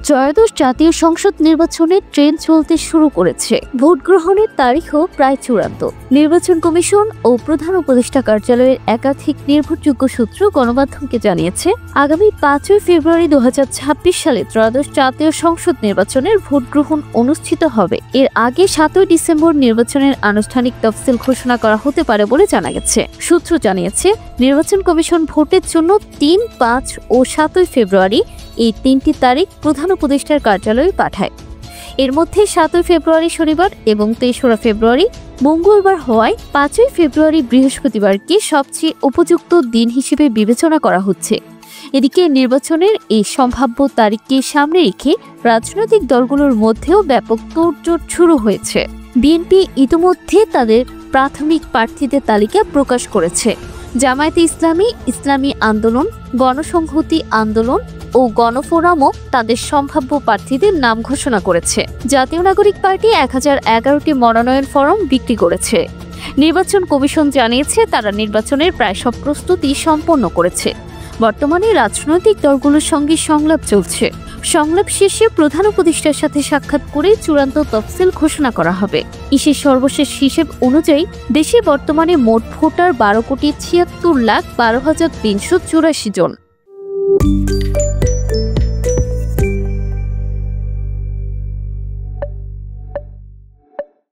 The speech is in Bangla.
ত্রয়োদশ জাতীয় সংসদ নির্বাচনে ট্রেন চলতে শুরু করেছে। ভোট গ্রহণের তারিখও প্রায় চূড়ান্ত। নির্বাচন কমিশন ও প্রধান উপদেষ্টা কার্যালয়ের একাধিক নির্ভরযোগ্য সূত্র গণমাধ্যমকে জানিয়েছে, আগামী 5 ফেব্রুয়ারি 2026 সালে ত্রয়োদশ জাতীয় সংসদ নির্বাচনের ভোট গ্রহণ অনুষ্ঠিত হবে। এর আগে 7 ডিসেম্বর নির্বাচনের আনুষ্ঠানিক তফসিল ঘোষণা করা হতে পারে বলে জানা গেছে। সূত্র জানিয়েছে, নির্বাচন কমিশন ভোটের জন্য 3, 5 ও 7 ফেব্রুয়ারি এই 3টি তারিখ প্রধান উপদেষ্টার কার্যালয়ে পাঠায়। এর মধ্যে 7 ফেব্রুয়ারি শনিবার এবং 23 ফেব্রুয়ারি মঙ্গলবার হওয়ায় 5 ফেব্রুয়ারি বৃহস্পতিবারকে সবচেয়ে উপযুক্ত দিন হিসেবে বিবেচনা করা হচ্ছে। এদিকে নির্বাচনের এই সম্ভাব্য তারিখকে সামনে রেখে রাজনৈতিক দলগুলোর মধ্যেও ব্যাপক তোড়জোড় শুরু হয়েছে। বিএনপি ইতিমধ্যে তাদের প্রাথমিক প্রার্থীদের তালিকা প্রকাশ করেছে। জামায়াতে ইসলামী, ইসলামী আন্দোলন, গণসংহতি আন্দোলন ও গণফোরামও তাদের সম্ভাব্য প্রার্থীদের নাম ঘোষণা করেছে। জাতীয় নাগরিক পার্টি 1011টি মনোনয়ন ফরম বিক্রি করেছে। নির্বাচন কমিশন জানিয়েছে, তারা নির্বাচনের প্রায় সব প্রস্তুতি সম্পন্ন করেছে। বর্তমানে রাজনৈতিক দলগুলোর সঙ্গে সংলাপ চলছে। সংলাপ শেষে প্রধান উপদেষ্টার সাথে সাক্ষাৎ করে চূড়ান্ত তফসিল ঘোষণা করা হবে। ইসির সর্বশেষ হিসেব অনুযায়ী দেশে বর্তমানে মোট ভোটার 12,76,12,384 জন।